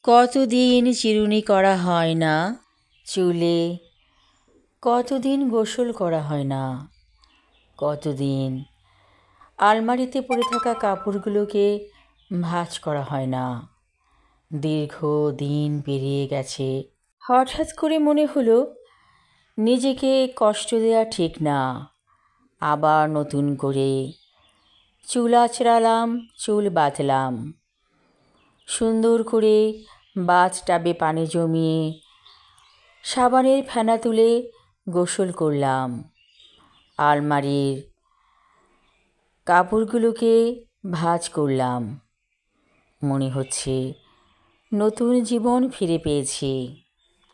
কতদিন চিরুনি করা হয় না চুলে, কতদিন গোসল করা হয় না, কতদিন আলমারিতে পড়ে থাকা কাপড়গুলোকে ভাঁজ করা হয় না। দীর্ঘ দিন পেরিয়ে গেছে। হঠাৎ করে মনে হলো নিজেকে কষ্ট দেওয়া ঠিক না। আবার নতুন করে চুল আঁচড়ালাম, চুল বাঁধলাম, সুন্দর করে বাথটাবে পানি জমিয়ে সাবানের ফেনা তুলে গোসল করলাম। আলমারির কাপড়গুলোকে ভাঁজ করলাম। মনে হচ্ছে নতুন জীবন ফিরে পেয়েছি।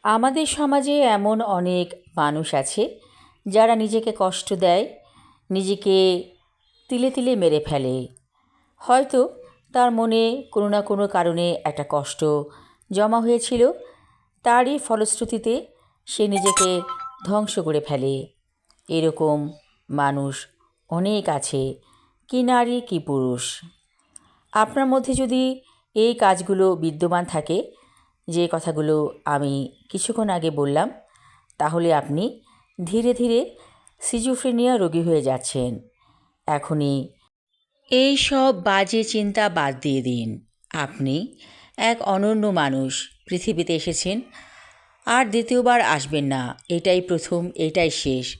আমাদের সমাজে এমন অনেক মানুষ আছে যারা নিজেকে কষ্ট দেয়, নিজেকে তিলে তিলে মেরে ফেলে। হয়তো তার মনে কোনো না কোনো কারণে একটা কষ্ট জমা হয়েছিল, তারই ফলশ্রুতিতে সে নিজেকে ধ্বংস করে ফেলে। এরকম মানুষ অনেক আছে, কি নারী কি পুরুষ। আপনার মধ্যে যদি এই কাজগুলো বিদ্যমান থাকে, যে কথাগুলো আমি কিছুক্ষণ আগে বললাম, তাহলে আপনি ধীরে ধীরে সিজোফ্রেনিয়া রোগী হয়ে যাচ্ছেন। এখনই এই সব বাজে চিন্তা বাদ দিয়ে দিন। আপনি এক অনন্য মানুষ, পৃথিবীতে এসেছেন, আর দ্বিতীয়বার আসবেন না। এটাই প্রথম, এটাই শেষ।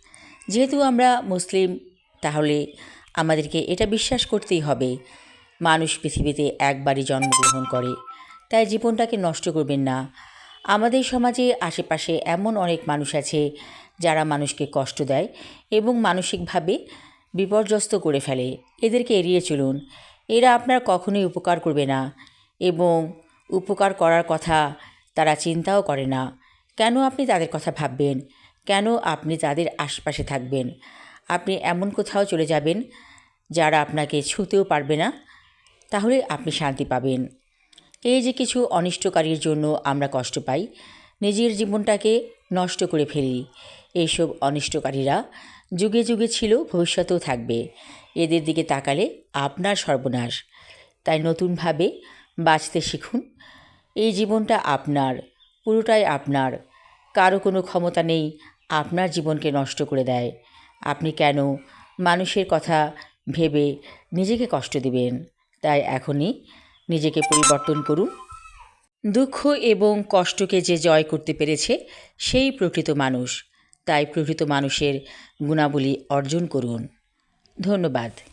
যেহেতু আমরা মুসলিম, তাহলে আমাদেরকে এটা বিশ্বাস করতেই হবে মানুষ পৃথিবীতে একবারই জন্মগ্রহণ করে, তাই জীবনটাকে নষ্ট করবেন না। আমাদের সমাজে আশেপাশে এমন অনেক মানুষ আছে যারা মানুষকে কষ্ট দেয় এবং মানসিকভাবে বিপর্যস্ত করে ফেলে। এদেরকে এড়িয়ে চলুন। এরা আপনার কখনোই উপকার করবে না এবং উপকার করার কথা তারা চিন্তাও করে না। কেন আপনি তাদের কথা ভাববেন? কেন আপনি তাদের আশপাশে থাকবেন? আপনি এমন কোথাও চলে যাবেন যারা আপনাকে ছুঁতেও পারবে না, তাহলে আপনি শান্তি পাবেন। এই যে কিছু অনিষ্টকারীর জন্য আমরা কষ্ট পাই, নিজের জীবনটাকে নষ্ট করে ফেলি, এইসব অনিষ্টকারীরা যুগে যুগে ছিল, ভবিষ্যতেও থাকবে। এদের দিকে তাকালে আপনার সর্বনাশ। তাই নতুনভাবে বাঁচতে শিখুন। এই জীবনটা আপনার, পুরোটাই আপনার। কারো কোনো ক্ষমতা নেই আপনার জীবনকে নষ্ট করে দেয়। আপনি কেন মানুষের কথা ভেবে নিজেকে কষ্ট দিবেন? তাই এখনই নিজেকে পরিবর্তন করুন। দুঃখ এবং কষ্টকে যে জয় করতে পেরেছে সেই প্রকৃত মানুষ। তাই প্রকৃত মানুষের গুণাবলী অর্জন করুন। ধন্যবাদ।